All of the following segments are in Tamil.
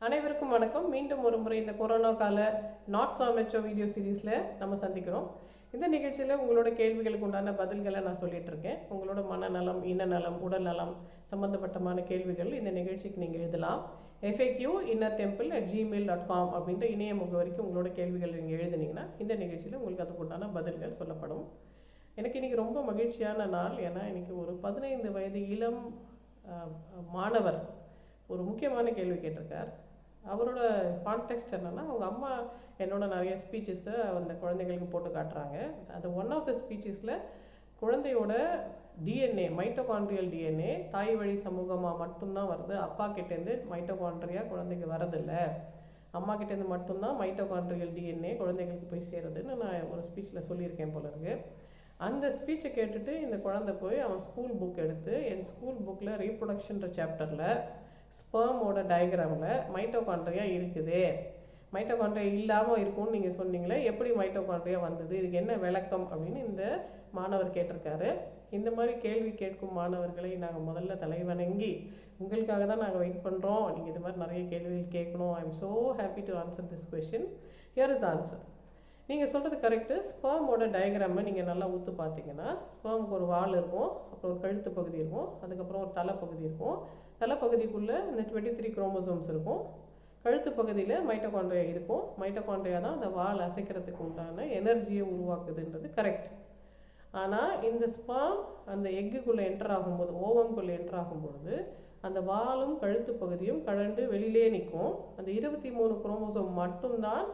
அனைவருக்கும் வணக்கம். மீண்டும் ஒரு முறை இந்த கொரோனா கால நாட் சோ மெச்சோ வீடியோ சீரீஸில் நம்ம சந்திக்கிறோம். இந்த நிகழ்ச்சியில் உங்களோட கேள்விகளுக்கு உண்டான பதில்களை நான் சொல்லிட்டு இருக்கேன். உங்களோட மனநலம், இனநலம், உடல் நலம் சம்பந்தப்பட்டமான கேள்விகள் இந்த நிகழ்ச்சிக்கு நீங்கள் எழுதலாம். faq@gmail.com அப்படின்ற இணைய முகவரிக்கு உங்களோட கேள்விகள் நீங்கள் எழுதினீங்கன்னா இந்த நிகழ்ச்சியில் உங்களுக்கு அதுக்கு உண்டான பதில்கள் சொல்லப்படும். எனக்கு இன்னைக்கு ரொம்ப மகிழ்ச்சியான நாள். ஏன்னா இன்னைக்கு ஒரு 15 வயது இளம் மாணவர் ஒரு முக்கியமான கேள்வி கேட்டிருக்கார். அவரோட கான்டெக்ஸ்ட் என்னன்னா, அவங்க அம்மா என்னோட நிறைய ஸ்பீச்சஸை அந்த குழந்தைங்களுக்கு போட்டு காட்டுறாங்க. அது ஒன் ஆஃப் த ஸ்பீச்சஸில் குழந்தையோட டிஎன்ஏ, மைட்டோகாண்ட்ரியல் டிஎன்ஏ தாய் வழி சமூகமாக மட்டும்தான் வருது. அப்பா கிட்டேருந்து மைட்டோகாண்ட்ரியா குழந்தைக்கு வரதில்லை. அம்மா கிட்டேருந்து மட்டும்தான் மைட்டோகாண்ட்ரியல் டிஎன்ஏ குழந்தைங்களுக்கு போய் சேருதுன்னு நான் ஒரு ஸ்பீச்சில் சொல்லியிருக்கேன் போல இருக்கு. அந்த ஸ்பீச்சை கேட்டுட்டு இந்த குழந்தை போய் அவன் ஸ்கூல் புக் எடுத்து, என் ஸ்கூல் புக்கில் ரீப்ரொடக்ஷன்ற சாப்டரில் ஸ்பெர்மோட டயக்ராமில் மைட்டோகாண்ட்ரியா இருக்குது, மைட்டோகாண்ட்ரியா இல்லாமல் இருக்கும்னு நீங்கள் சொன்னீங்களே, எப்படி மைட்டோகாண்ட்ரியா வந்தது, இதுக்கு என்ன விளக்கம் அப்படின்னு இந்த மாணவர் கேட்டிருக்காரு. இந்த மாதிரி கேள்வி கேட்கும் மாணவர்களை நாங்கள் முதல்ல தலைவணங்கி உங்களுக்காக தான் நாங்கள் வெயிட் பண்ணுறோம். நீங்கள் இது மாதிரி நிறைய கேள்விகள் கேட்கணும். I am so happy to answer this question. Here is answer. நீங்கள் சொல்கிறது கரெக்டு. ஸ்பெர்மோட டயக்ராமை நீங்கள் நல்லா ஊற்று பார்த்தீங்கன்னா, ஸ்பெர்முக்கு ஒரு வால் இருக்கும், அப்புறம் ஒரு கழுத்து பகுதி இருக்கும், அதுக்கப்புறம் ஒரு தலைப்பகுதி இருக்கும். தலைப்பகுதிக்குள்ளே இந்த 23 குரோமோசோம்ஸ் இருக்கும். கழுத்து பகுதியில் மைட்டோகாண்ட்ரியா இருக்கும். மைட்டோகாண்ட்ரியா தான் அந்த வால் அசைக்கிறதுக்கு உண்டான எனர்ஜியை உருவாக்குதுன்றது கரெக்ட். ஆனால் இந்த ஸ்பெர்ம் அந்த எக்குக்குள்ளே என்டர் ஆகும்போது, ஓவம்குள்ளே என்டர் ஆகும்பொழுது அந்த வாலும் கழுத்து பகுதியும் கழண்டு வெளியிலே நிற்கும். அந்த 23 குரோமோசோம் மட்டும்தான்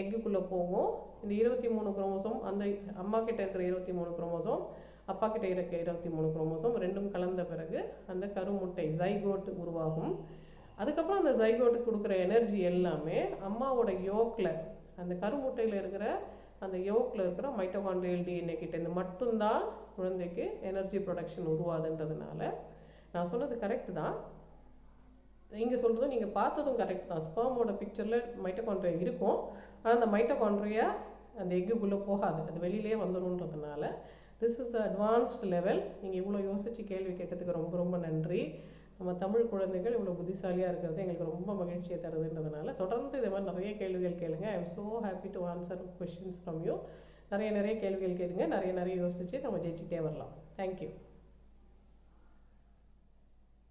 எக்குக்குள்ளே போகும். இந்த 23 குரோமோசோம், அந்த அம்மா கிட்ட இருக்கிற 23 குரோமோசோம், அப்பா கிட்ட இருக்க 23 குரோமோசோம் ரெண்டும் கலந்த பிறகு அந்த கருமுட்டை ஜைகோட் உருவாகும். அதுக்கப்புறம் அந்த ஜைகோட்டுக்கு கொடுக்குற எனர்ஜி எல்லாமே அம்மாவோட யோக்கில், அந்த கருமுட்டையில் இருக்கிற அந்த யோக்கில் இருக்கிற மைட்டோகாண்ட்ரியல் டிஎன்ஏ கிட்டேருந்து மட்டும்தான் குழந்தைக்கு எனர்ஜி ப்ரொடக்ஷன் உருவாதுன்றதுனால நான் சொன்னது கரெக்ட் தான். நீங்கள் சொல்கிறதும் நீங்கள் பார்த்ததும் கரெக்ட் தான். ஸ்பெர்மோட பிக்சரில் மைட்டோகாண்ட்ரியா இருக்கும், ஆனால் அந்த மைட்டோகாண்ட்ரியா அந்த எக்குக்குள்ளே போகாது, அது வெளியிலே வந்துடும்ன்றதுனால திஸ் இஸ் அட்வான்ஸ்டு லெவல். நீங்கள் இவ்வளோ யோசித்து கேள்வி கேட்டதுக்கு ரொம்ப ரொம்ப நன்றி. நம்ம தமிழ் குழந்தைகள் இவ்வளோ புத்திசாலியாக இருக்கிறது எங்களுக்கு ரொம்ப மகிழ்ச்சியை தருதுன்றதுனால தொடர்ந்து இதே மாதிரி நிறைய கேள்விகள் கேளுங்க. I am so happy to answer questions from you. நிறைய கேள்விகள் கேளுங்க. நிறைய யோசித்து நம்ம ஜெயிச்சுட்டே வரலாம். தேங்க்யூ.